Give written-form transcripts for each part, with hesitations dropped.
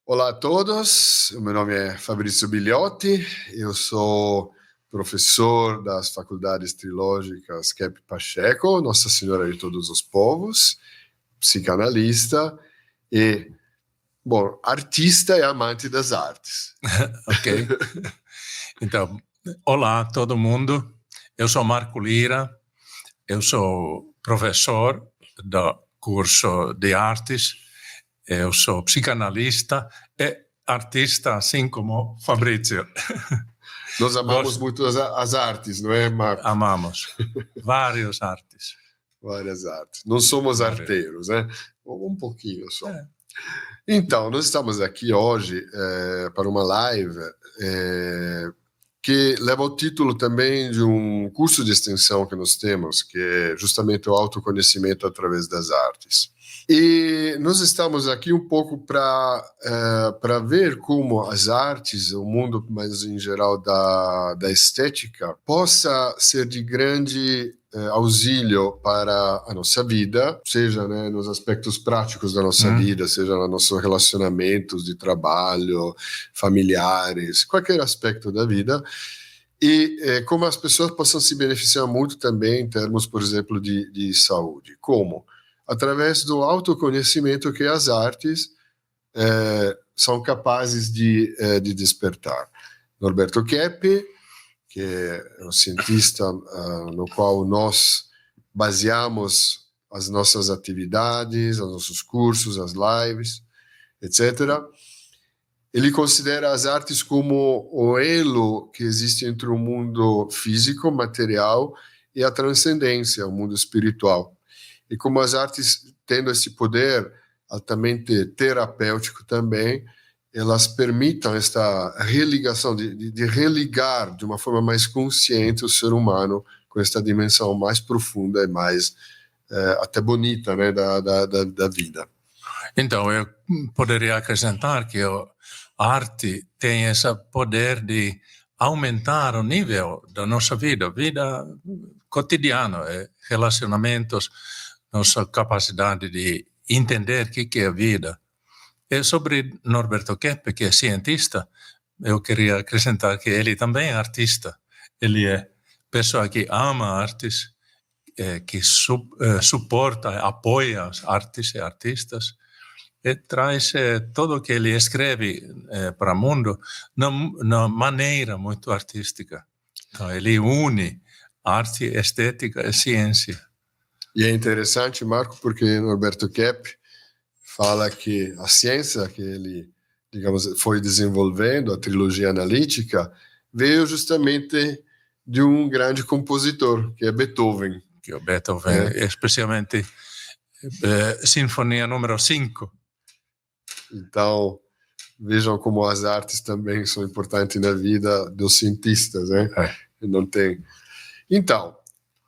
Olá a todos, o meu nome é Fabrício Bilhotti, eu sou professor das Faculdades Teológicas Kep Pacheco, Nossa Senhora de Todos os Povos, psicanalista e, bom, artista e amante das artes. Ok. Então, olá todo mundo, eu sou Marco Lira, eu sou professor do curso de artes, eu sou psicanalista e artista, assim como Fabrício. Nós amamos muito as artes, não é, Marco? Amamos várias artes. Várias artes. Não somos arteiros, né? Um pouquinho só. Então, nós estamos aqui hoje para uma live que leva o título também de um curso de extensão que nós temos, que é justamente o autoconhecimento através das artes. E nós estamos aqui um pouco para ver como as artes, o mundo mais em geral da estética, possa ser de grande auxílio para a nossa vida, seja, né, nos aspectos práticos da nossa vida, seja nos nossos relacionamentos de trabalho, familiares, qualquer aspecto da vida, e como as pessoas possam se beneficiar muito também em termos, por exemplo, de saúde. Como? Através do autoconhecimento que as artes são capazes de despertar. Norberto Keppe, que é um cientista no qual nós baseamos as nossas atividades, os nossos cursos, as lives, etc. Ele considera as artes como o elo que existe entre o mundo físico, material, e a transcendência, o mundo espiritual. E como as artes, tendo esse poder altamente terapêutico também, elas permitam esta religação, de religar de uma forma mais consciente o ser humano com esta dimensão mais profunda e mais até bonita, né, da vida. Então, eu poderia acrescentar que a arte tem esse poder de aumentar o nível da nossa vida cotidiana, relacionamentos, nossa capacidade de entender o que é a vida. E sobre Norberto Keppe, que é cientista, eu queria acrescentar que ele também é artista. Ele é pessoa que ama artes, que suporta, apoia as artes e artistas, e traz tudo o que ele escreve para o mundo na maneira muito artística. Então, ele une arte, estética e ciência. E é interessante, Marco, porque Norberto Keppe fala que a ciência que ele, digamos, foi desenvolvendo, a trilogia analítica, veio justamente de um grande compositor, que é Beethoven. Que é Beethoven, especialmente Sinfonia número 5. Então, vejam como as artes também são importantes na vida dos cientistas, né? Não tem. Então,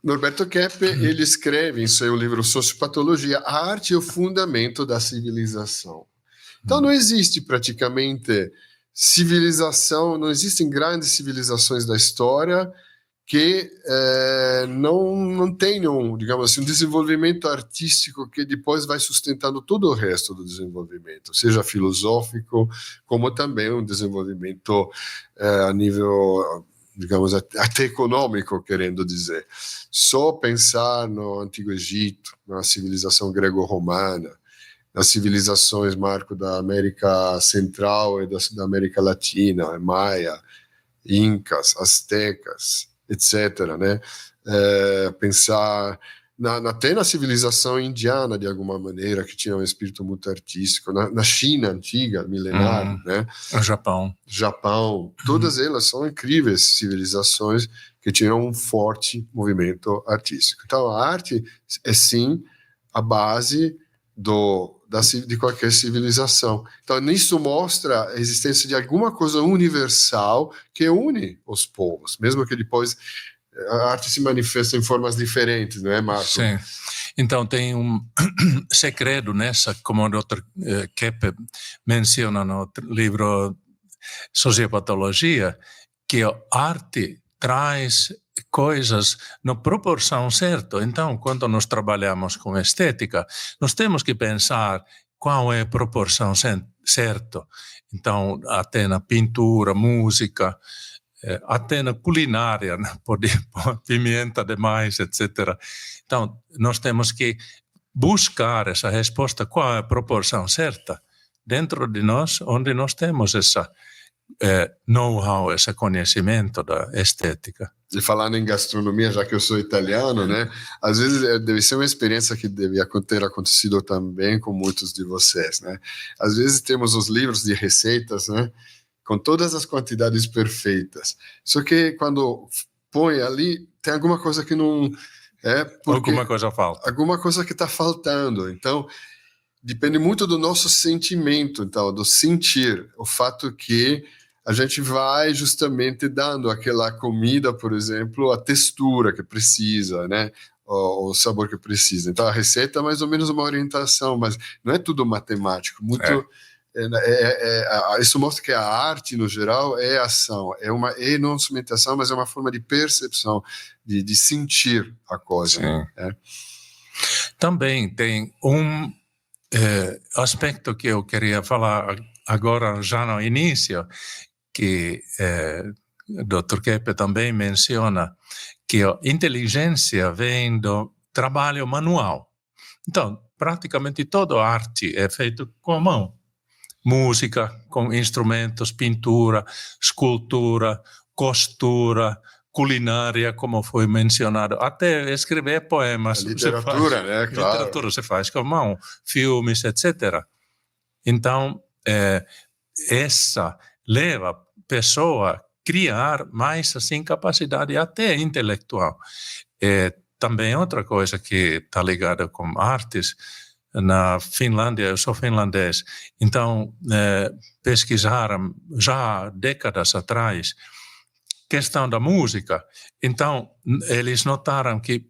Norberto Keppe, ele escreve em seu livro Sociopatologia, a arte é o fundamento da civilização. Então não existe praticamente civilização, não existem grandes civilizações da história que não tenham, digamos assim, um desenvolvimento artístico que depois vai sustentando todo o resto do desenvolvimento, seja filosófico, como também um desenvolvimento a nível, digamos, até econômico, querendo dizer. Só pensar no Antigo Egito, na civilização grego-romana, nas civilizações, Marco, da América Central e da América Latina, Maia, Incas, Aztecas, etc., né? Pensar até na civilização indiana, de alguma maneira, que tinha um espírito muito artístico, na China antiga, milenar, né? O Japão. Todas elas são incríveis civilizações que tinham um forte movimento artístico. Então, a arte é, sim, a base de qualquer civilização. Então, nisso mostra a existência de alguma coisa universal que une os povos, mesmo que depois a arte se manifesta em formas diferentes, não é, Marco? Sim. Então, tem um segredo nessa, como o Dr. Keppe menciona no livro Sociopatologia, que a arte traz coisas na proporção certa. Então, quando nós trabalhamos com estética, nós temos que pensar qual é a proporção certa. Então, até na pintura, música, até na culinária, né? Pode pôr pimenta demais, etc. Então, nós temos que buscar essa resposta, qual é a proporção certa dentro de nós, onde nós temos essa know-how, esse conhecimento da estética. E falando em gastronomia, já que eu sou italiano, né? Às vezes deve ser uma experiência que devia ter acontecido também com muitos de vocês, né? Às vezes temos os livros de receitas, né? Com todas as quantidades perfeitas. Só que quando põe ali, tem alguma coisa que não... Alguma coisa falta. Alguma coisa que está faltando. Então, depende muito do nosso sentimento, então, do sentir. O fato que a gente vai justamente dando àquela comida, por exemplo, a textura que precisa, né? O sabor que precisa. Então, a receita é mais ou menos uma orientação, mas não é tudo matemático. Isso mostra que a arte, no geral, é ação. É não somente ação, mas é uma forma de percepção, de sentir a coisa. Né? Também tem um aspecto que eu queria falar agora, já no início, que o Dr. Keppe também menciona, que a inteligência vem do trabalho manual. Então, praticamente toda a arte é feita com a mão. Música, com instrumentos, pintura, escultura, costura, culinária, como foi mencionado, até escrever poemas. A literatura, né? Claro. Literatura se faz com a mão, filmes, etc. Então, essa leva a pessoa a criar mais, assim, capacidade até intelectual. Também outra coisa que está ligada com artes, na Finlândia, eu sou finlandês, então pesquisaram já décadas atrás questão da música. Então, eles notaram que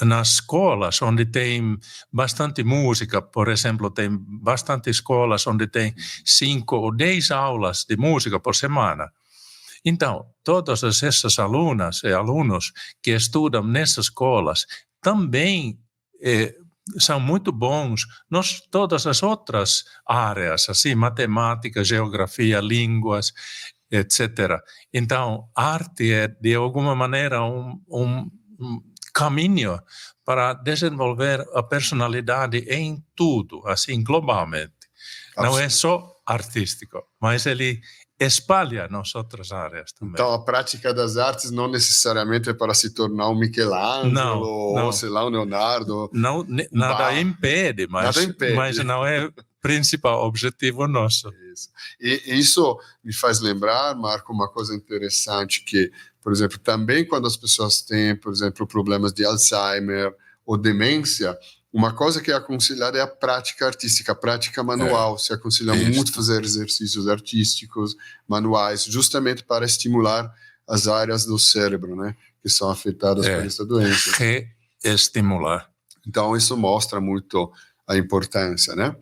nas escolas onde tem bastante música, por exemplo, tem bastante escolas onde tem 5 ou 10 aulas de música por semana. Então, todas essas alunas e alunos que estudam nessas escolas também são muito bons nas todas as outras áreas, assim, matemática, geografia, línguas, etc. Então, arte é, de alguma maneira, um caminho para desenvolver a personalidade em tudo, assim, globalmente. Não é só artístico, mas ele espalha nas outras áreas também. Então, a prática das artes não necessariamente é para se tornar um Michelangelo ou, sei lá, um Leonardo. Não, nada impede, mas não é o principal objetivo nosso. Isso. E isso me faz lembrar, Marco, uma coisa interessante que, por exemplo, também quando as pessoas têm, por exemplo, problemas de Alzheimer ou demência, uma coisa que é aconselhada é a prática artística, a prática manual. Se aconselha muito fazer exercícios artísticos, manuais, justamente para estimular as áreas do cérebro, né, que são afetadas por essa doença. Estimular. Então, isso mostra muito a importância, né?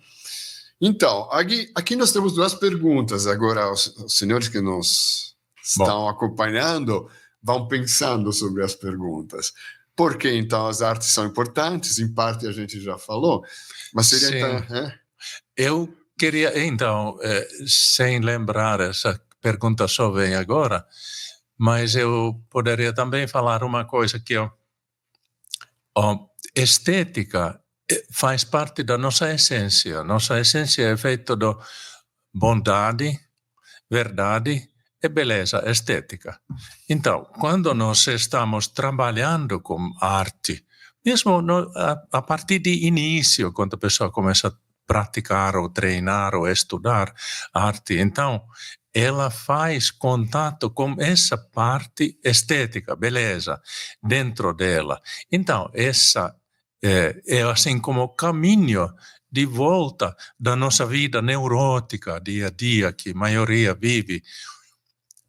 Então, aqui nós temos 2 perguntas. Agora, os senhores que nos estão acompanhando vão pensando sobre as perguntas. Por que, então, as artes são importantes? Em parte, a gente já falou. Mas seria, então... Eu queria, então, sem lembrar, essa pergunta só vem agora, mas eu poderia também falar uma coisa que a estética faz parte da nossa essência. Nossa essência é feita de bondade, verdade e beleza estética. Então, quando nós estamos trabalhando com arte, mesmo a partir de início, quando a pessoa começa a praticar ou treinar ou estudar arte, então ela faz contato com essa parte estética, beleza, dentro dela. Então, essa é assim como o caminho de volta da nossa vida neurótica, dia a dia, que a maioria vive,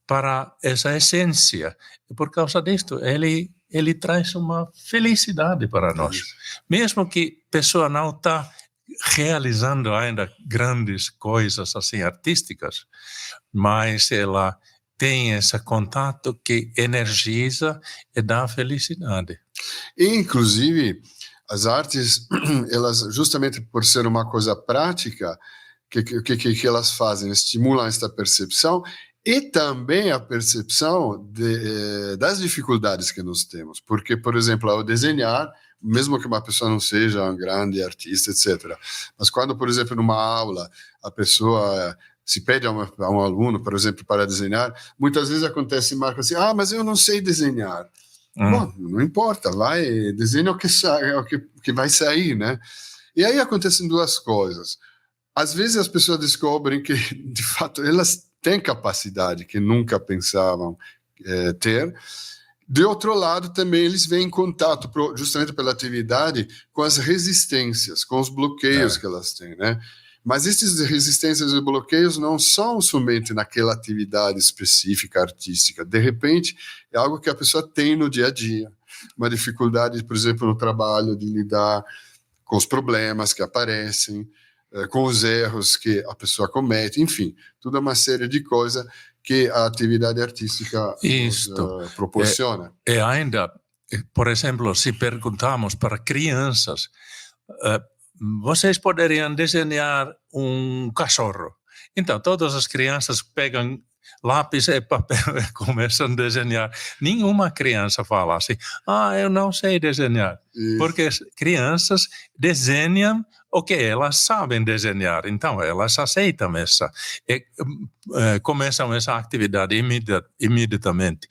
para essa essência. E por causa disto, ele traz uma felicidade para nós. Mesmo que a pessoa não está realizando ainda grandes coisas assim artísticas, mas ela tem esse contato que energiza e dá felicidade. E, inclusive, as artes, elas, justamente por ser uma coisa prática, que elas fazem? Estimulam esta percepção e também a percepção das dificuldades que nós temos. Porque, por exemplo, ao desenhar, mesmo que uma pessoa não seja um grande artista, etc. Mas quando, por exemplo, numa aula, a pessoa se pede a um aluno, por exemplo, para desenhar, muitas vezes acontece, marca assim, mas eu não sei desenhar. Bom, não importa, vai, desenha o que vai sair, né? E aí acontecem duas coisas. Às vezes as pessoas descobrem que, de fato, elas têm capacidade que nunca pensavam ter. De outro lado, também eles vêm em contato, justamente pela atividade, com as resistências, com os bloqueios que elas têm, né? Mas essas resistências e bloqueios não são somente naquela atividade específica artística. De repente, é algo que a pessoa tem no dia a dia. Uma dificuldade, por exemplo, no trabalho, de lidar com os problemas que aparecem, com os erros que a pessoa comete, enfim, toda uma série de coisas que a atividade artística nos proporciona. E ainda, por exemplo, se perguntamos para crianças, vocês poderiam desenhar um cachorro. Então, todas as crianças pegam lápis e papel e começam a desenhar. Nenhuma criança fala assim, eu não sei desenhar. Isso. Porque as crianças desenham o que elas sabem desenhar. Então, elas aceitam essa. E começam essa atividade imediatamente.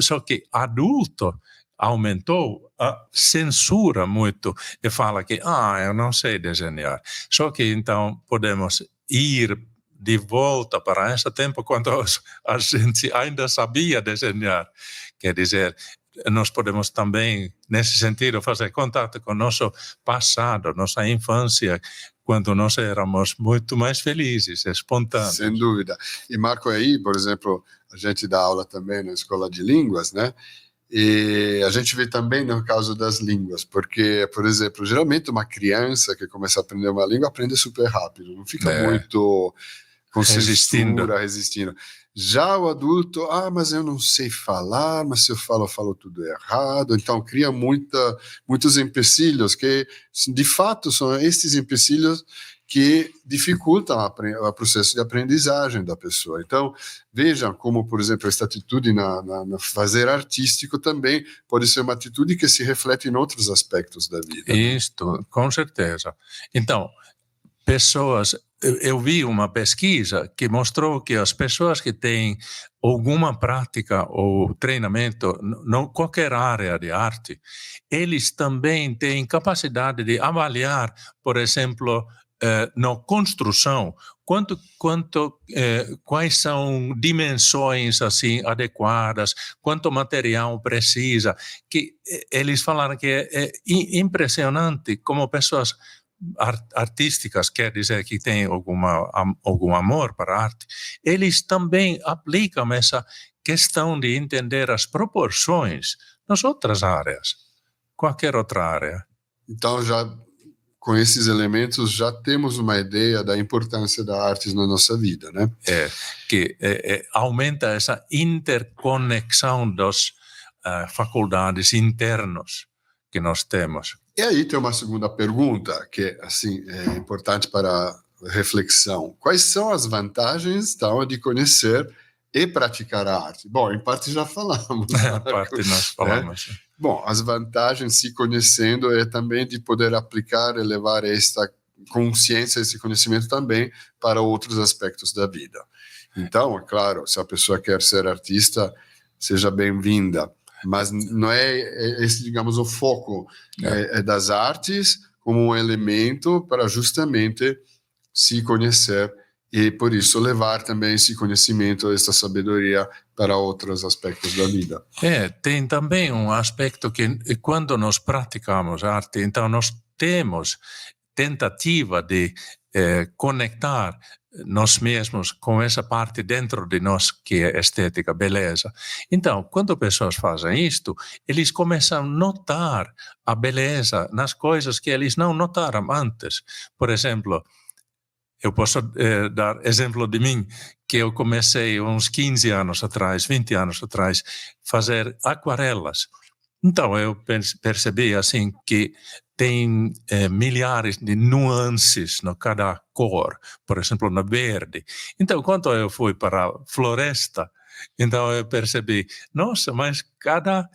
Só que adulto aumentou a censura muito e fala que, eu não sei desenhar. Só que então podemos ir de volta para esse tempo quando a gente ainda sabia desenhar. Quer dizer, nós podemos também, nesse sentido, fazer contato com o nosso passado, nossa infância, quando nós éramos muito mais felizes, espontâneos. Sem dúvida. E Marco, aí, por exemplo, a gente dá aula também na escola de línguas, né? E a gente vê também no caso das línguas, porque, por exemplo, geralmente uma criança que começa a aprender uma língua aprende super rápido, não fica muito com censura, resistindo. Já o adulto, mas eu não sei falar, mas se eu falo tudo errado. Então, cria muitos empecilhos que, de fato, são esses empecilhos que dificultam o processo de aprendizagem da pessoa. Então, vejam como, por exemplo, esta atitude no fazer artístico também pode ser uma atitude que se reflete em outros aspectos da vida. Isto, com certeza. Então, eu vi uma pesquisa que mostrou que as pessoas que têm alguma prática ou treinamento em qualquer área de arte, eles também têm capacidade de avaliar, por exemplo, na construção, quais são dimensões assim adequadas, quanto material precisa, que eles falaram que é impressionante como pessoas artísticas, quer dizer que têm algum amor para a arte, eles também aplicam essa questão de entender as proporções nas outras áreas, qualquer outra área. Então, já com esses elementos, já temos uma ideia da importância da arte na nossa vida, né? Que aumenta essa interconexão das faculdades internos que nós temos. E aí tem uma segunda pergunta, que assim, é importante para reflexão. Quais são as vantagens então, de conhecer e praticar a arte? Bom, em parte já falamos. Em parte nós falamos. Né? Bom, as vantagens, se conhecendo, é também de poder aplicar e levar esta consciência, esse conhecimento também para outros aspectos da vida. Então, é claro, se a pessoa quer ser artista, seja bem-vinda. Mas não é esse, digamos, o foco das artes como um elemento para justamente se conhecer e, por isso, levar também esse conhecimento, essa sabedoria para outros aspectos da vida. Tem também um aspecto que, quando nós praticamos arte, então nós temos tentativa de conectar nós mesmos com essa parte dentro de nós que é estética, beleza. Então, quando pessoas fazem isto, eles começam a notar a beleza nas coisas que eles não notaram antes. Por exemplo, eu posso dar exemplo de mim, que eu comecei uns 15 anos atrás, 20 anos atrás, fazer aquarelas. Então, eu percebi assim que tem milhares de nuances no cada cor, por exemplo, no verde. Então, quando eu fui para a floresta, então eu percebi, nossa, mas cada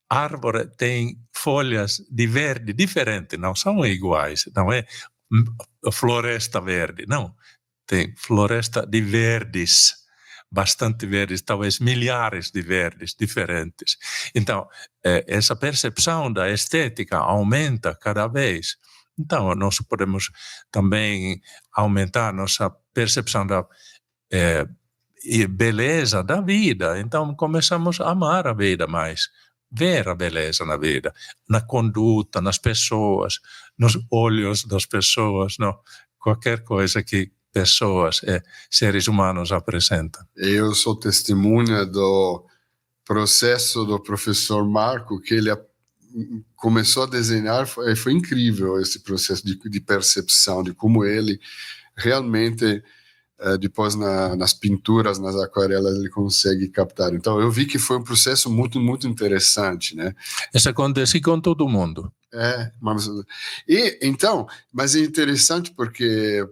árvore tem folhas de verde diferente, não são iguais, não é floresta verde, não, tem floresta de verdes, bastante verdes, talvez milhares de verdes diferentes. Então, essa percepção da estética aumenta cada vez. Então, nós podemos também aumentar nossa percepção da beleza da vida. Então, começamos a amar a vida mais, ver a beleza na vida, na conduta, nas pessoas, nos olhos das pessoas, não? Qualquer coisa que pessoas, seres humanos apresentam. Eu sou testemunha do processo do professor Marco, que ele começou a desenhar, foi incrível esse processo de percepção, de como ele realmente, depois nas pinturas, nas aquarelas, ele consegue captar. Então, eu vi que foi um processo muito, muito interessante, né? Isso acontece com todo mundo. Mas é interessante porque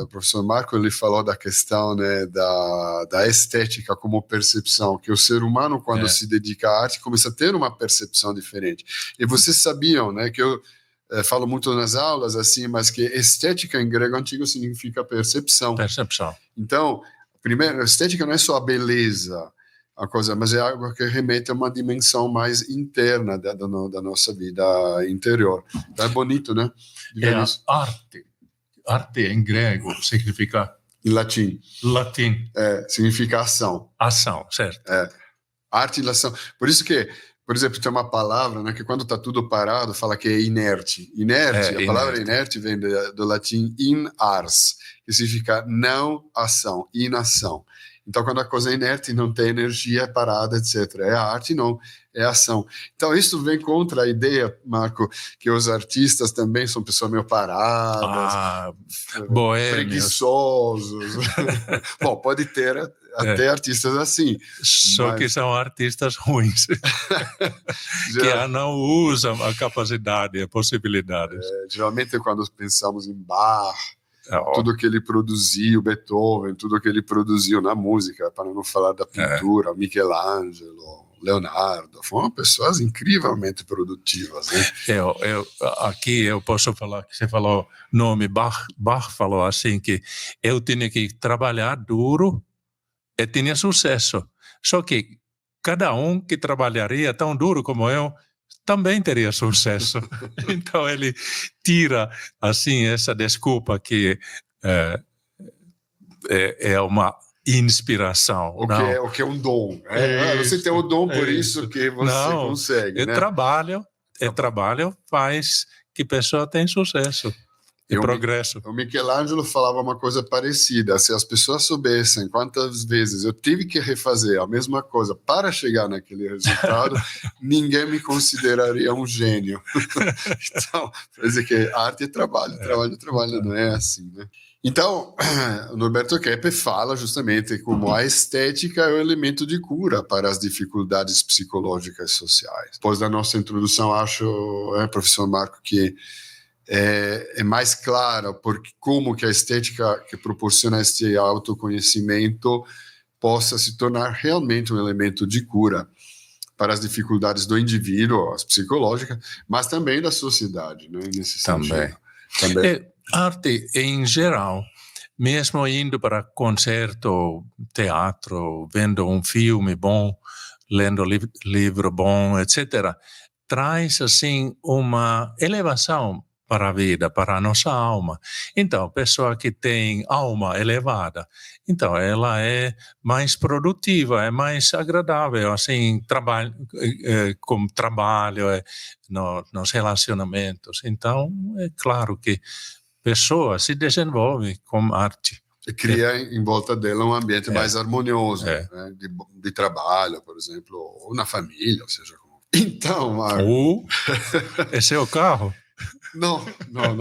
o professor Marco, ele falou da questão, né, da estética como percepção, que o ser humano, quando se dedica à arte, começa a ter uma percepção diferente. E vocês sabiam, né, que eu falo muito nas aulas, assim, mas que estética em grego antigo significa percepção. Percepção. Então, primeiro, a estética não é só a beleza, a coisa, mas é algo que remete a uma dimensão mais interna da nossa vida interior. Então é bonito, né? Arte. Arte em grego significa... Em latim. Latim. Significa ação. Ação, certo. Arte e ação. Por isso que, por exemplo, tem uma palavra, né, que quando está tudo parado, fala que é inerte. A palavra inerte vem do latim in ars, que significa não ação, inação. Então, quando a coisa é inerte, não tem energia, é parada, etc. É a arte, não, é a ação. Então, isso vem contra a ideia, Marco, que os artistas também são pessoas meio paradas, preguiçosos. Bom, pode ter até artistas assim. Só que são artistas ruins, que não usam a capacidade, a possibilidades. Geralmente, quando pensamos em Bach, tudo que ele produziu, Beethoven, tudo que ele produziu na música, para não falar da pintura, Michelangelo, Leonardo, foram pessoas incrivelmente produtivas, né? Aqui eu posso falar que você falou nome Bach falou assim que eu tinha que trabalhar duro e tinha sucesso. Só que cada um que trabalharia tão duro como eu também teria sucesso. Então ele tira assim essa desculpa que é uma inspiração. O que é um dom. Você tem o dom, por isso que você consegue. Trabalho faz que a pessoa tenha sucesso e progresso. O Michelangelo falava uma coisa parecida. Se as pessoas soubessem quantas vezes eu tive que refazer a mesma coisa para chegar naquele resultado, ninguém me consideraria um gênio. Então, quer dizer que arte é trabalho, trabalho, não é assim, né? Então, o Norberto Keppe fala justamente como a estética é o elemento de cura para as dificuldades psicológicas e sociais. Depois da nossa introdução, acho, professor Marco, que é mais claro como que a estética que proporciona este autoconhecimento possa se tornar realmente um elemento de cura para as dificuldades do indivíduo, as psicológicas, mas também da sociedade, né, nesse sentido. Também. Arte em geral, mesmo indo para concerto, teatro, vendo um filme bom, lendo livro bom, etc., traz assim uma elevação para a vida, para a nossa alma. Então, pessoa que tem alma elevada, então ela é mais produtiva, é mais agradável, assim, como trabalho, nos relacionamentos. Então, é claro que pessoa se desenvolve com arte. E cria em volta dela um ambiente mais harmonioso, né, de trabalho, por exemplo, ou na família, ou seja, como... Então, Marco... Esse é o carro? Não,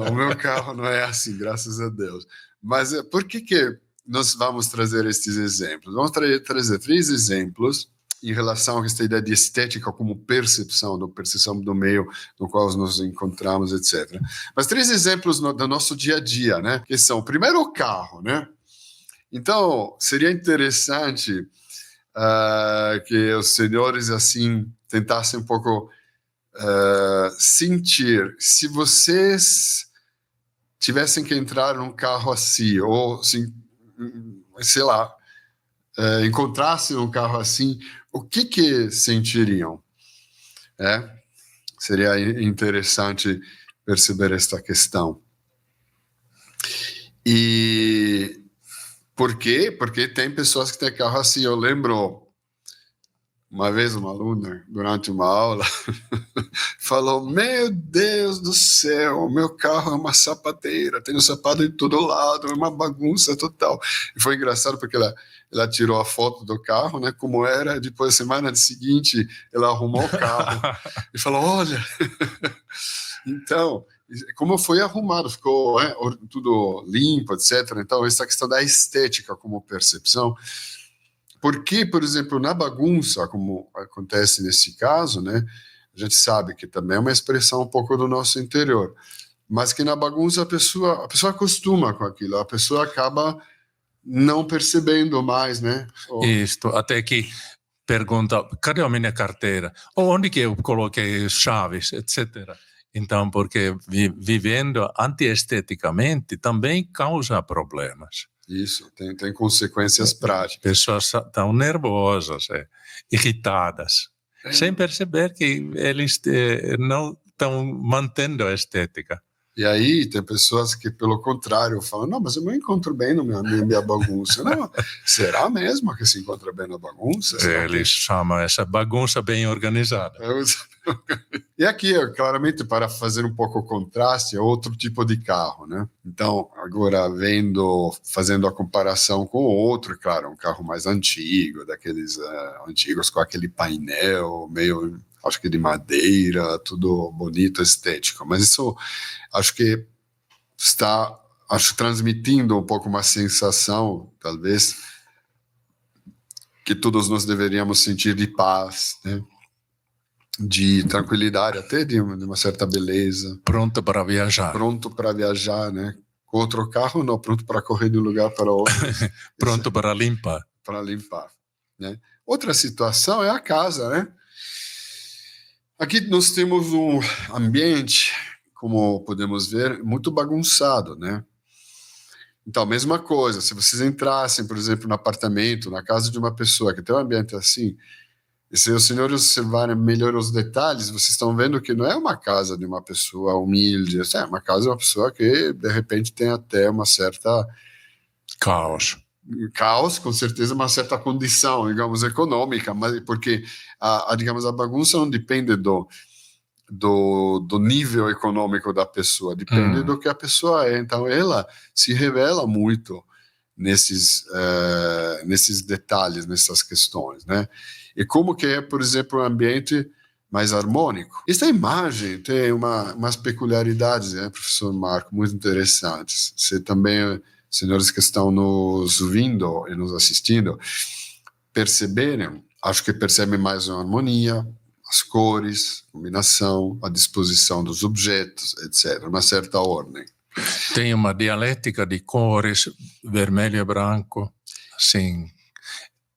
o meu carro não é assim, graças a Deus. Mas por que nós vamos trazer estes exemplos? Vamos trazer 3 exemplos em relação a esta ideia de estética como percepção do meio no qual nos encontramos, etc. Mas 3 exemplos do nosso dia a dia, né? Que são, primeiro, o carro, né? Então, seria interessante que os senhores, assim, tentassem um pouco sentir, se vocês tivessem que entrar num carro assim, ou, assim, sei lá, encontrassem um carro assim, o que sentiriam? Seria interessante perceber esta questão. E por quê? Porque tem pessoas que têm carro assim. Eu lembro uma vez uma aluna, durante uma aula, falou: meu Deus do céu, meu carro é uma sapateira, tem um sapato de todo lado, é uma bagunça total. E foi engraçado porque ela tirou a foto do carro, né, como era, depois, semana seguinte, ela arrumou o carro e falou: olha, então, como foi arrumado, ficou tudo limpo, etc. Então, essa questão da estética como percepção. Porque, por exemplo, na bagunça, como acontece nesse caso, né, a gente sabe que também é uma expressão um pouco do nosso interior, mas que na bagunça a pessoa acostuma com aquilo, a pessoa acaba não percebendo mais, né? Isto, até que pergunta, cadê a minha carteira? Ou onde que eu coloquei as chaves, etc. Então, porque vivendo antiesteticamente também causa problemas. Isso, tem consequências práticas. Pessoas estão nervosas, irritadas, sem perceber que eles não estão mantendo a estética. E aí tem pessoas que, pelo contrário, falam: não, mas eu me encontro bem na minha bagunça. Não, será mesmo que se encontra bem na bagunça? Eles chamam essa bagunça bem organizada. E aqui, claramente, para fazer um pouco o contraste, é outro tipo de carro, né? Então, agora, fazendo a comparação com o outro, claro, um carro mais antigo, daqueles antigos com aquele painel meio, acho que de madeira, tudo bonito, estético. Mas isso, acho que está, transmitindo um pouco uma sensação, talvez, que todos nós deveríamos sentir de paz, né? De tranquilidade, até de uma certa beleza. Pronto para viajar. Pronto para viajar, né? Com outro carro, não, pronto para correr de um lugar para outro. Pronto para limpar. Para limpar, né? Outra situação é a casa, né? Aqui nós temos um ambiente, como podemos ver, muito bagunçado, né? Então, mesma coisa, se vocês entrassem, por exemplo, no apartamento, na casa de uma pessoa que tem um ambiente assim, e se os senhores observarem melhor os detalhes, vocês estão vendo que não é uma casa de uma pessoa humilde, é uma casa de uma pessoa que, de repente, tem até uma certa... Caos, com certeza, uma certa condição, digamos, econômica, mas porque, digamos, a bagunça não depende do nível econômico da pessoa, depende do que a pessoa é. Então, ela se revela muito nesses detalhes, nessas questões, né? E como que é, por exemplo, um ambiente mais harmônico. Esta imagem tem umas peculiaridades, né, professor Marco, muito interessantes. Você também, senhores que estão nos ouvindo e nos assistindo, perceberem, acho que percebem mais a harmonia, as cores, a combinação, a disposição dos objetos, etc., uma certa ordem. Tem uma dialética de cores, vermelho e branco, assim,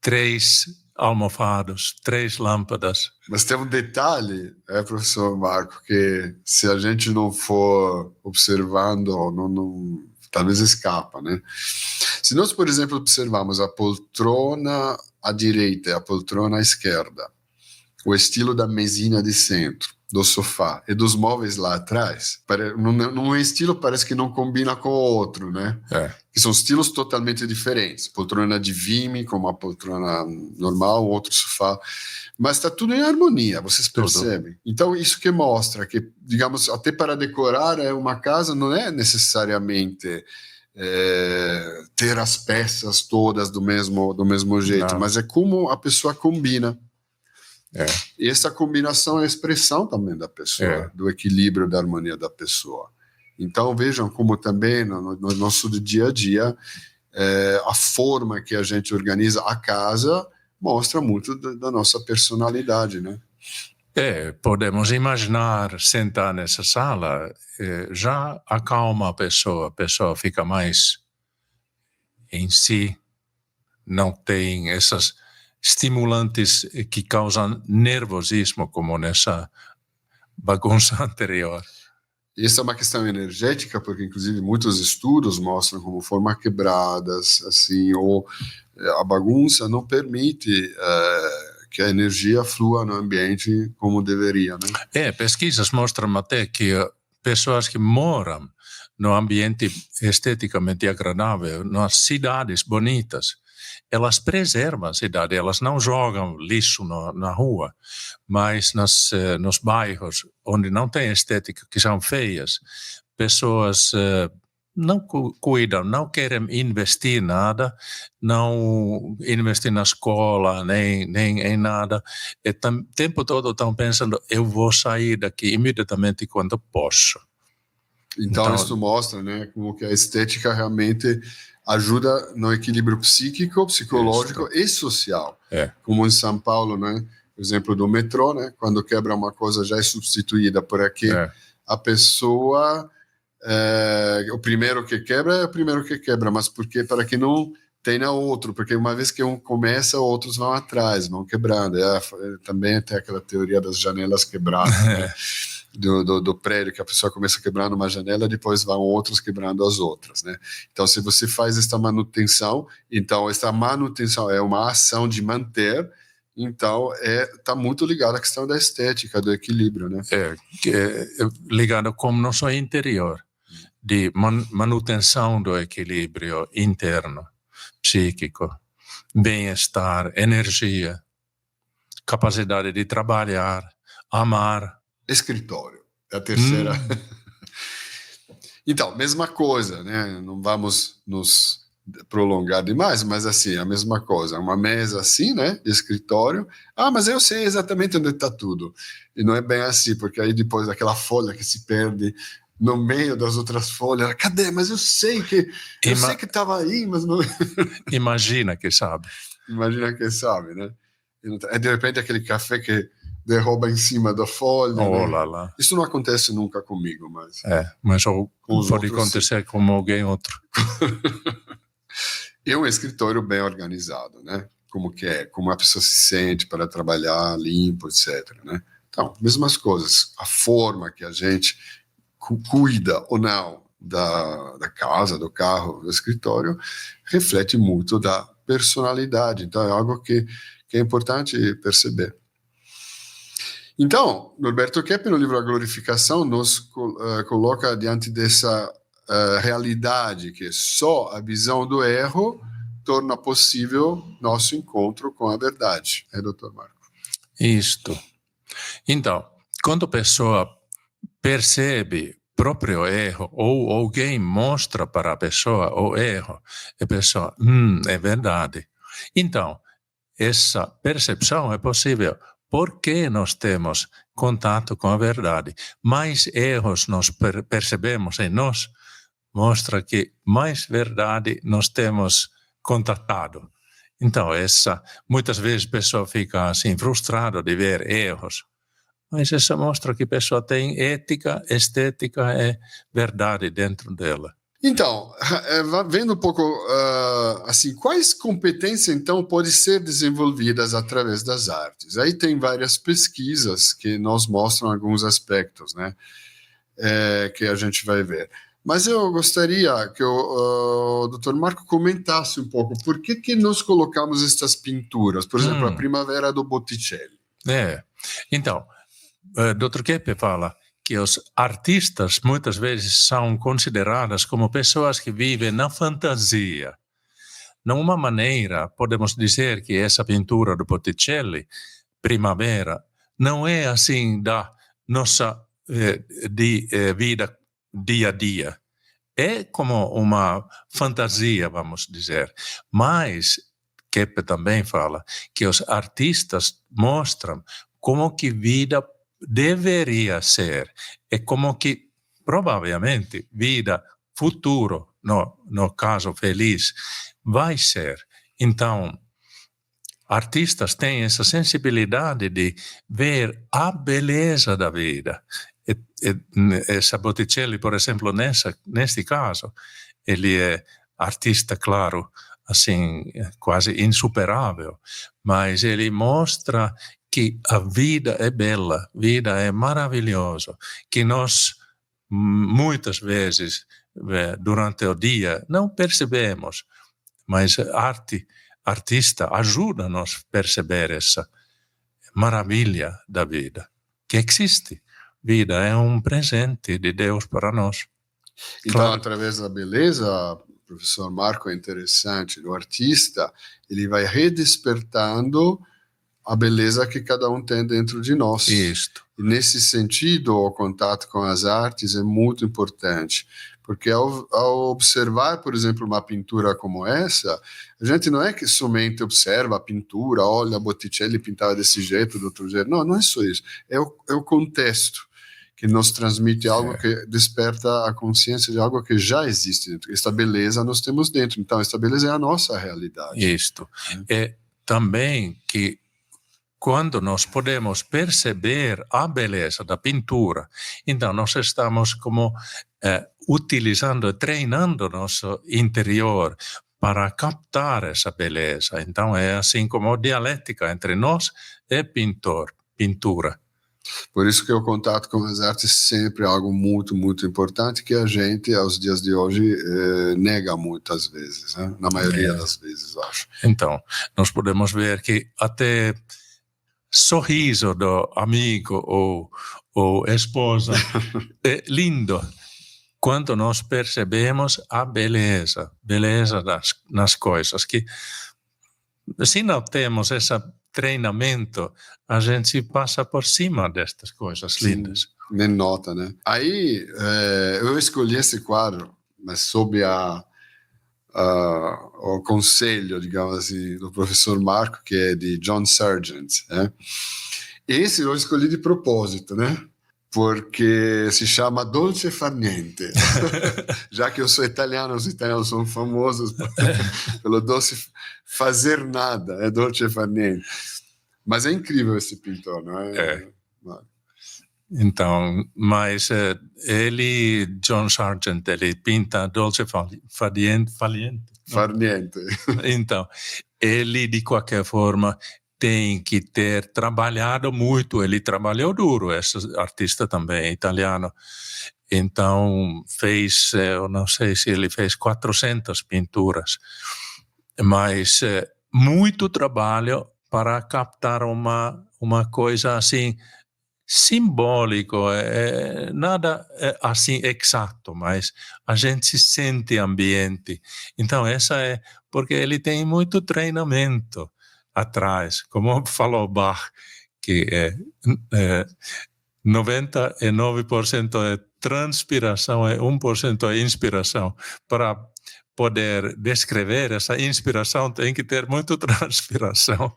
3 almofados, 3 lâmpadas. Mas tem um detalhe, professor Marco, que se a gente não for observando, talvez escapa, né? Se nós, por exemplo, observarmos a poltrona à direita e a poltrona à esquerda, o estilo da mesinha de centro, do sofá e dos móveis lá atrás, num estilo parece que não combina com o outro, né? Que são estilos totalmente diferentes. Poltrona de Vime, como a poltrona normal, outro sofá, mas está tudo em harmonia, vocês percebem? Tudo. Então, isso que mostra que, digamos, até para decorar uma casa não é necessariamente ter as peças todas do mesmo jeito, não. Mas é como a pessoa combina. E essa combinação é a expressão também da pessoa, do equilíbrio, da harmonia da pessoa. Então, vejam como também no nosso dia a dia, a forma que a gente organiza a casa mostra muito da nossa personalidade, né? Podemos imaginar sentar nessa sala, já acalma a pessoa fica mais em si, não tem essas estimulantes que causam nervosismo, como nessa bagunça anterior. Isso é uma questão energética, porque inclusive muitos estudos mostram como formar quebradas, assim, ou a bagunça não permite que a energia flua no ambiente como deveria, né? Pesquisas mostram até que pessoas que moram no ambiente esteticamente agradável, nas cidades bonitas, elas preservam a cidade, elas não jogam lixo na rua, mas nos bairros onde não tem estética, que são feias, pessoas não cuidam, não querem investir nada, não investir na escola, nem em nada. E o tempo todo estão pensando, eu vou sair daqui imediatamente quando posso. Então isso mostra, né, como que a estética realmente ajuda no equilíbrio psíquico, psicológico e social. Como em São Paulo, né, o exemplo do metrô, né, quando quebra uma coisa já é substituída por aqui, a pessoa, o primeiro que quebra é o primeiro que quebra, mas porque para que não tenha outro, porque uma vez que um começa, outros vão atrás, vão quebrando. Também tem aquela teoria das janelas quebradas, né? Do prédio, que a pessoa começa quebrando uma janela, depois vão outros quebrando as outras, né? Então, se você faz esta manutenção, então esta manutenção é uma ação de manter, então está muito ligado à questão da estética, do equilíbrio, né? Ligado com o nosso interior, de manutenção do equilíbrio interno, psíquico, bem-estar, energia, capacidade de trabalhar, amar. Escritório, é a terceira. Então, mesma coisa, né? Não vamos nos prolongar demais, mas assim, a mesma coisa. Uma mesa assim, né? De escritório. Mas eu sei exatamente onde está tudo. E não é bem assim, porque aí depois aquela folha que se perde no meio das outras folhas. Cadê? Mas eu sei que estava aí, mas não... Imagina que sabe. Imagina que sabe, né? E de repente aquele café que derruba em cima da folha. Né? Lá. Isso não acontece nunca comigo, mas... mas pode acontecer com alguém outro. E um escritório bem organizado, né? Como a pessoa se sente para trabalhar limpo, etc. Né? Então, mesmas coisas. A forma que a gente cuida ou não da casa, do carro, do escritório, reflete muito da personalidade. Então, é algo que é importante perceber. Então, Norberto Keppe, no livro A Glorificação, nos coloca diante dessa realidade que só a visão do erro torna possível nosso encontro com a verdade. Doutor Marco? Isto. Então, quando a pessoa percebe próprio erro ou alguém mostra para a pessoa o erro, a pessoa, é verdade. Então, essa percepção é possível porque nós temos contato com a verdade. Mais erros nós percebemos em nós, mostra que mais verdade nós temos contatado. Então, muitas vezes a pessoa fica assim frustrada de ver erros, mas essa mostra que a pessoa tem ética, estética e verdade dentro dela. Então, vendo um pouco, assim, quais competências, então, podem ser desenvolvidas através das artes? Aí tem várias pesquisas que nos mostram alguns aspectos, né, que a gente vai ver. Mas eu gostaria que o Dr. Marco comentasse um pouco por que nós colocamos estas pinturas, por exemplo, a Primavera do Botticelli. Então, Dr. Keppe fala que os artistas muitas vezes são considerados como pessoas que vivem na fantasia. De uma maneira, podemos dizer que essa pintura do Botticelli, Primavera, não é assim da nossa vida dia a dia. É como uma fantasia, vamos dizer. Mas Keppe também fala que os artistas mostram como que vida deveria ser e como que provavelmente vida futuro, no caso feliz, vai ser. Então, artistas têm essa sensibilidade de ver a beleza da vida. E Botticelli, por exemplo, neste caso, ele é artista, claro, assim, quase insuperável, mas ele mostra que a vida é bela, a vida é maravilhosa, que nós, muitas vezes, durante o dia, não percebemos, mas artista ajuda-nos a perceber essa maravilha da vida, que existe. Vida é um presente de Deus para nós. Então, Claro. através da beleza, professor Marco, é interessante, o artista, ele vai redespertando a beleza que cada um tem dentro de nós. Isto. E nesse sentido, o contato com as artes é muito importante, porque ao observar, por exemplo, uma pintura como essa, a gente não é que somente observa a pintura, olha, Botticelli pintava desse jeito, do outro jeito. Não, não é só isso. É o contexto que nos transmite algo que desperta a consciência de algo que já existe dentro. Esta beleza nós temos dentro. Então, esta beleza é a nossa realidade. Isto. É também que quando nós podemos perceber a beleza da pintura, então nós estamos como utilizando, treinando nosso interior para captar essa beleza. Então é assim como dialética entre nós e pintura. Por isso que o contato com as artes sempre é algo muito, muito importante que a gente, aos dias de hoje, nega muitas vezes, né? Na maioria das vezes, eu acho. Então, nós podemos ver que até sorriso do amigo ou esposa é lindo quando nós percebemos a beleza nas coisas, que se não temos esse treinamento, a gente passa por cima destas coisas lindas. Nem nota, né? Aí, eu escolhi esse quadro, mas sob o conselho, digamos assim, do professor Marco, que é de John Sargent, né? Esse eu escolhi de propósito, né? Porque se chama Dolce Far Niente. Já que eu sou italiano, os italianos são famosos pelo doce fazer nada, é Dolce Far Niente. Mas é incrível esse pintor, não é? Então, mas ele, John Sargent, ele pinta Dolce Far Niente. Então, ele, de qualquer forma, tem que ter trabalhado muito. Ele trabalhou duro, esse artista também, italiano. Então, fez, eu não sei se ele fez 400 pinturas, mas muito trabalho para captar uma coisa assim, simbólico, nada assim exato, mas a gente se sente ambiente. Então, essa é porque ele tem muito treinamento atrás, como falou Bach, que 99% é transpiração e 1% é inspiração. Para poder descrever essa inspiração, tem que ter muito transpiração.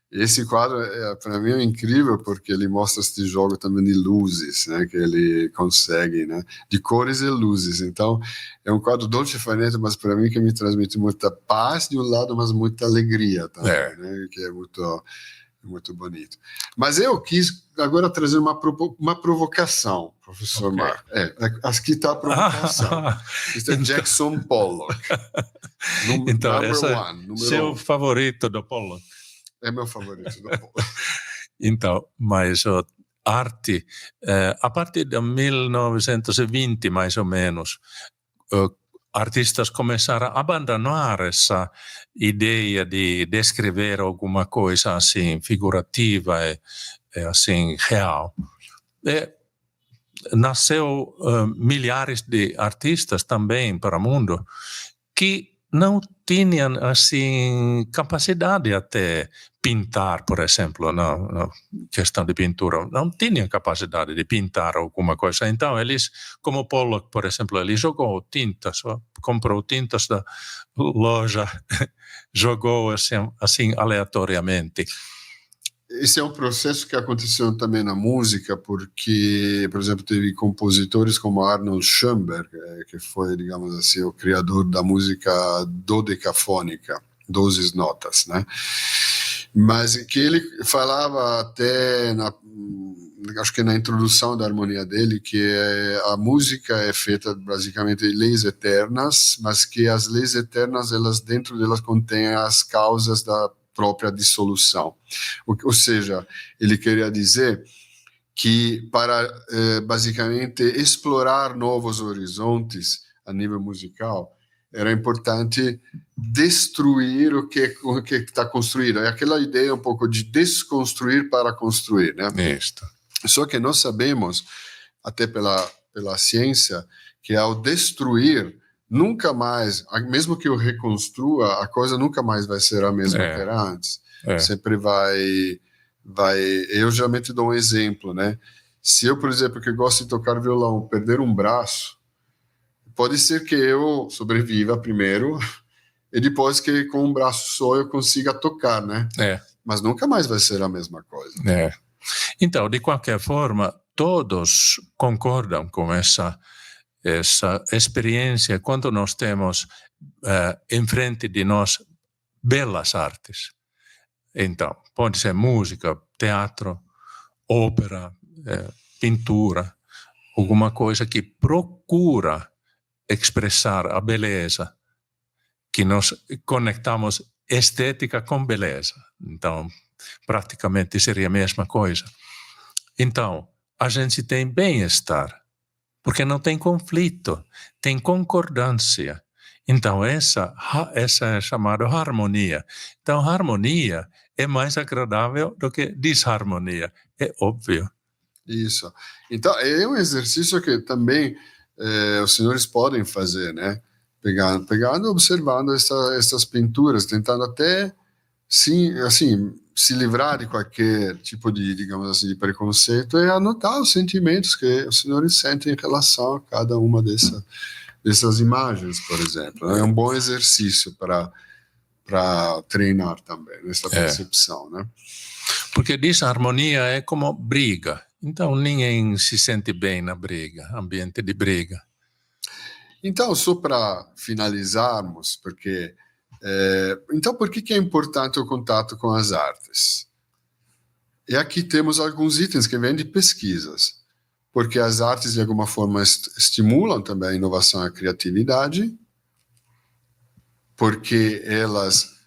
Esse quadro, para mim, é incrível, porque ele mostra esse jogo também de luzes, né, que ele consegue, né, de cores e luzes. Então, é um quadro dolce far niente, mas para mim que me transmite muita paz de um lado, mas muita alegria também, né, que é muito bonito. Mas eu quis agora trazer uma provocação, professor Marco. Aqui está a provocação. Isso é Jackson Pollock. Então, esse é seu favorito do Pollock. É meu favorito do Pollock. Então, mas a arte, a partir de 1920, mais ou menos, artistas começaram a abandonar essa ideia de descrever alguma coisa assim figurativa e assim real. Nasceu milhares de artistas também para o mundo que não tinham assim capacidade até pintar, por exemplo, na questão de pintura, não tinham capacidade de pintar alguma coisa. Então eles, como Pollock, por exemplo, ele jogou tintas, comprou tintas da loja, jogou assim aleatoriamente. Esse é um processo que aconteceu também na música, porque, por exemplo, teve compositores como Arnold Schoenberg, que foi, digamos assim, o criador da música dodecafônica, 12 notas, né? Mas que ele falava até, acho que na introdução da harmonia dele, que a música é feita basicamente de leis eternas, mas que as leis eternas, elas dentro delas contêm as causas da própria dissolução. Ou seja, ele queria dizer que para basicamente explorar novos horizontes a nível musical, era importante destruir o que está construído. É aquela ideia um pouco de desconstruir para construir, né? Isto. Só que nós sabemos, até pela ciência, que ao destruir, nunca mais, mesmo que eu reconstrua, a coisa nunca mais vai ser a mesma que era antes. Sempre vai... Eu geralmente dou um exemplo, né? Se eu, por exemplo, que gosto de tocar violão, perder um braço, pode ser que eu sobreviva primeiro e depois que com um braço só eu consiga tocar, né? Mas nunca mais vai ser a mesma coisa. Então, de qualquer forma, todos concordam com essa experiência quando nós temos em frente de nós belas artes. Então, pode ser música, teatro, ópera, pintura, alguma coisa que procura expressar a beleza, que nós conectamos estética com beleza. Então, praticamente seria a mesma coisa. Então, a gente tem bem-estar, porque não tem conflito, tem concordância. Então, essa é chamada harmonia. Então, harmonia é mais agradável do que desarmonia, é óbvio. Isso. Então, é um exercício que também os senhores podem fazer, né? Pegando, observando essas pinturas, tentando até, sim, assim, se livrar de qualquer tipo de, digamos assim, de preconceito e anotar os sentimentos que os senhores sentem em relação a cada uma dessas imagens, por exemplo. É um bom exercício para treinar também, nessa percepção, né? Porque desarmonia é como briga. Então, ninguém se sente bem na briga, ambiente de briga. Então, só para finalizarmos, porque... então, por que é importante o contato com as artes? E aqui temos alguns itens que vêm de pesquisas, porque as artes, de alguma forma, estimulam também a inovação e a criatividade, porque elas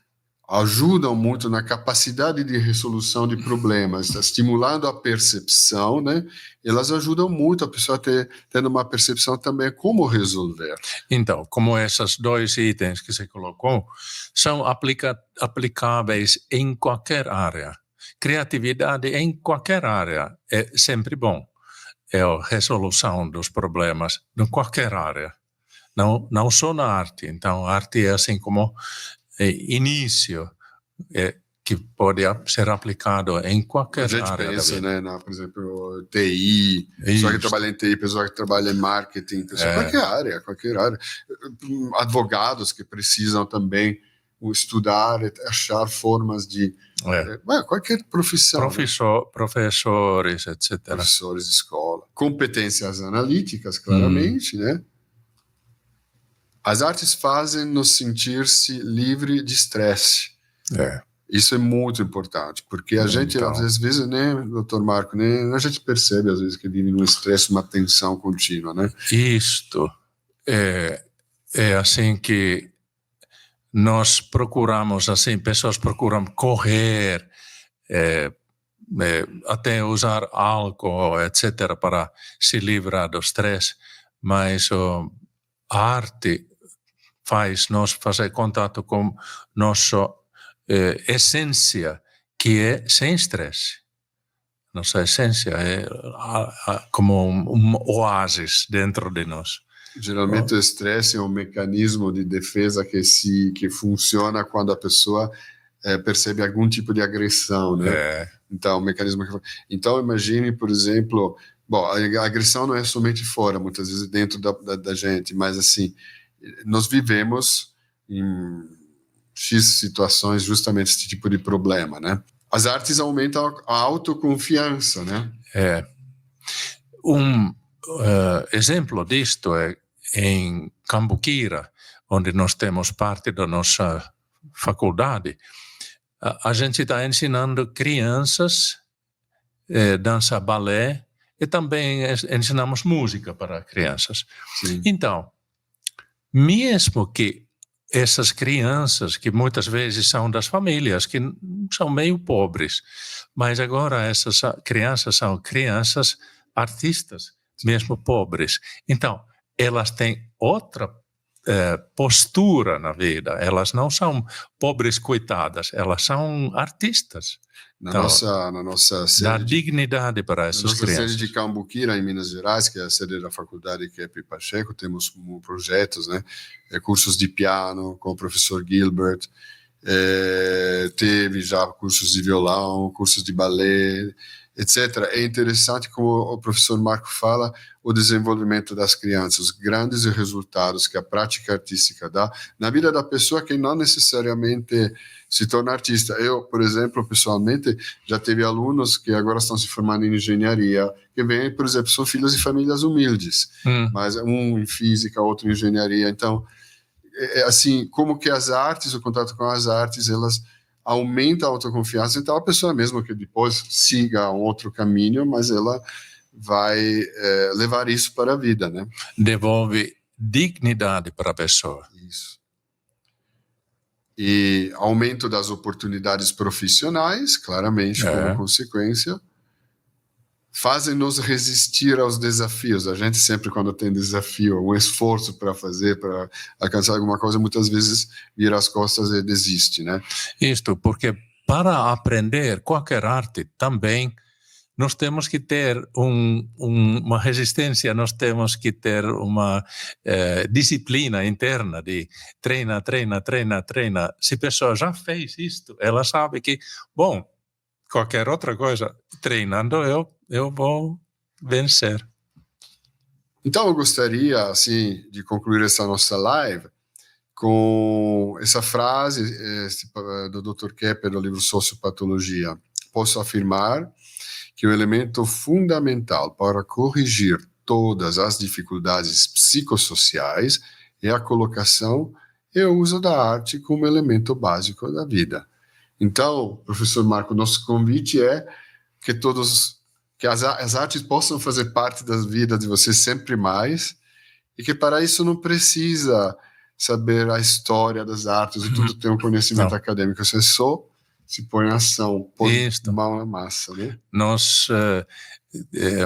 ajudam muito na capacidade de resolução de problemas, estimulando a percepção, né? Elas ajudam muito a pessoa tendo uma percepção também como resolver. Então, como esses dois itens que você colocou, são aplicáveis em qualquer área. Criatividade em qualquer área é sempre bom. É a resolução dos problemas em qualquer área. Não só na arte. Então, a arte é assim como início que pode ser aplicado em qualquer área. A gente pensa, né, por exemplo, TI, pessoal que trabalha em TI, pessoal que trabalha em marketing, qualquer área. Advogados que precisam também estudar, achar formas de... qualquer profissão. Professores, etc. Professores de escola. Competências analíticas, claramente, né? As artes fazem-nos sentir-se livre de estresse. Isso é muito importante, porque a gente, às vezes, né, doutor Marco, né, a gente percebe, às vezes, que vive num estresse, uma tensão contínua, né? Isto é assim que nós procuramos, assim, pessoas procuram correr, até usar álcool, etc., para se livrar do estresse, mas a arte faz nós fazer contato com nossa essência, que é sem estresse. Nossa essência é como um oásis dentro de nós. Geralmente o estresse é um mecanismo de defesa que funciona quando a pessoa percebe algum tipo de agressão, né? Então, então, imagine, por exemplo, a agressão não é somente fora, muitas vezes dentro da gente, mas assim, nós vivemos em X situações justamente esse tipo de problema, né? As artes aumentam a autoconfiança, né? Exemplo disto é em Cambuquira, onde nós temos parte da nossa faculdade. A gente está ensinando crianças dança balé e também ensinamos música para crianças. Sim. Então, mesmo que essas crianças, que muitas vezes são das famílias, que são meio pobres, mas agora essas crianças são crianças artistas, mesmo pobres. Então, elas têm outra postura na vida. Elas não são pobres coitadas, elas são artistas. Na Então, nossa dá sede dignidade para essas nossa crianças. sede de Cambuquira, em Minas Gerais, que é a sede da faculdade Kepp Pacheco, temos projetos, né? Cursos de piano com o professor Gilbert, teve já cursos de violão, cursos de balé, etc. É interessante, como o professor Marco fala, o desenvolvimento das crianças, os grandes resultados que a prática artística dá na vida da pessoa que não necessariamente se torna artista. Eu, por exemplo, pessoalmente, já tive alunos que agora estão se formando em engenharia, que vêm, por exemplo, são filhos de famílias humildes, mas um em física, outro em engenharia. Então, assim, como que as artes, o contato com as artes, elas aumentam a autoconfiança. Então, a pessoa mesmo que depois siga um outro caminho, mas ela vai levar isso para a vida, né? Devolve dignidade para a pessoa. Isso. E aumento das oportunidades profissionais, claramente, como consequência, fazem-nos resistir aos desafios. A gente sempre, quando tem desafio, um esforço para fazer, para alcançar alguma coisa, muitas vezes vira as costas e desiste, né? Isto, porque para aprender qualquer arte também nós temos que ter uma resistência, nós temos que ter uma disciplina interna de treina. Se a pessoa já fez isto, ela sabe que, bom, qualquer outra coisa, treinando eu vou vencer. Então eu gostaria, assim, de concluir essa nossa live com essa frase do Dr. Kepp do livro Sociopatologia. Posso afirmar que o elemento fundamental para corrigir todas as dificuldades psicossociais é a colocação e o uso da arte como elemento básico da vida. Então, professor Marco, nosso convite é que as artes possam fazer parte da vida de vocês sempre mais, e que para isso não precisa saber a história das artes e tudo ter um conhecimento acadêmico, você só se põe em ação, põe mão na massa, né? Nós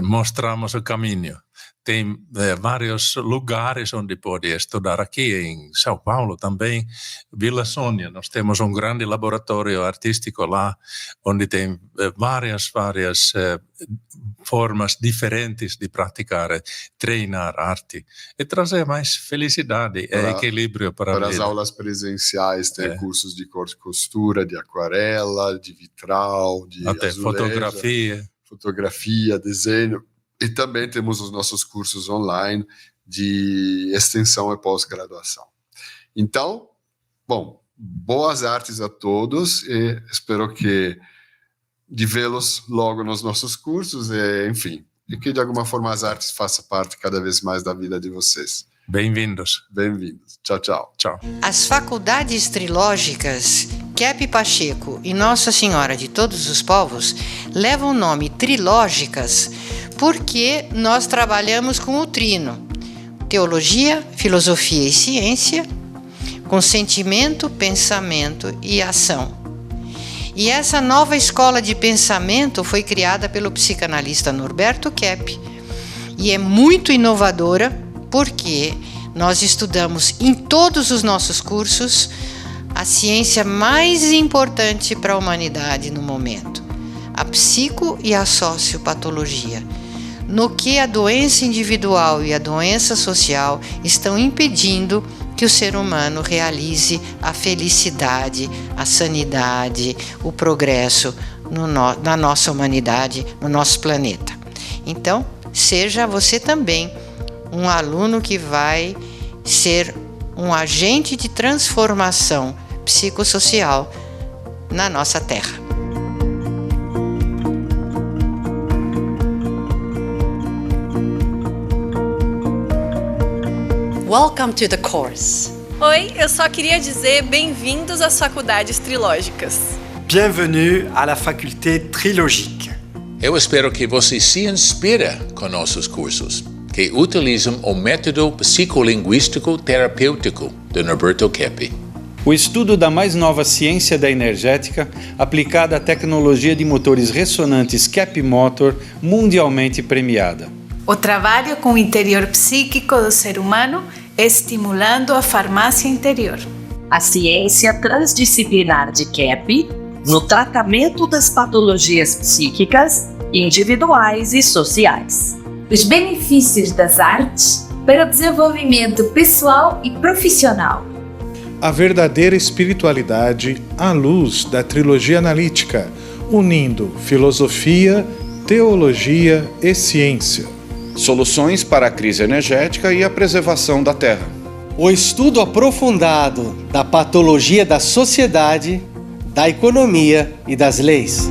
mostramos o caminho. Tem vários lugares onde pode estudar. Aqui em São Paulo também, Vila Sônia, nós temos um grande laboratório artístico lá, onde tem várias formas diferentes de praticar, treinar arte e trazer mais felicidade e equilíbrio para a vida. Para as aulas presenciais, tem cursos de corte e costura, de aquarela, de vitral, de até azuleja, fotografia, desenho. E também temos os nossos cursos online de extensão e pós-graduação. Então, bom, boas artes a todos e espero de vê-los logo nos nossos cursos e, enfim, e que de alguma forma as artes façam parte cada vez mais da vida de vocês. Bem-vindos. Bem-vindos. Tchau, tchau. Tchau. As faculdades trilógicas Kepp Pacheco e Nossa Senhora de Todos os Povos levam o nome trilógicas porque nós trabalhamos com o trino: teologia, filosofia e ciência, com sentimento, pensamento e ação. E essa nova escola de pensamento foi criada pelo psicanalista Norberto Kepp e é muito inovadora porque nós estudamos em todos os nossos cursos a ciência mais importante para a humanidade no momento, a psico e a sociopatologia, no que a doença individual e a doença social estão impedindo que o ser humano realize a felicidade, a sanidade, o progresso na nossa humanidade, no nosso planeta. Então, seja você também um aluno que vai ser um agente de transformação psicossocial na nossa Terra. Welcome to the course. Oi, eu só queria dizer bem-vindos às faculdades trilógicas. Bienvenue à la faculté Trilogique. Eu espero que você se inspire com nossos cursos, que utilizam o método psicolinguístico terapêutico de Norberto Keppe. O estudo da mais nova ciência da energética aplicada à tecnologia de motores ressonantes Keppe Motor, mundialmente premiada. O trabalho com o interior psíquico do ser humano, estimulando a farmácia interior. A ciência transdisciplinar de Keppe no tratamento das patologias psíquicas, individuais e sociais. Os benefícios das artes para o desenvolvimento pessoal e profissional. A verdadeira espiritualidade à luz da trilogia analítica, unindo filosofia, teologia e ciência. Soluções para a crise energética e a preservação da Terra. O estudo aprofundado da patologia da sociedade, da economia e das leis.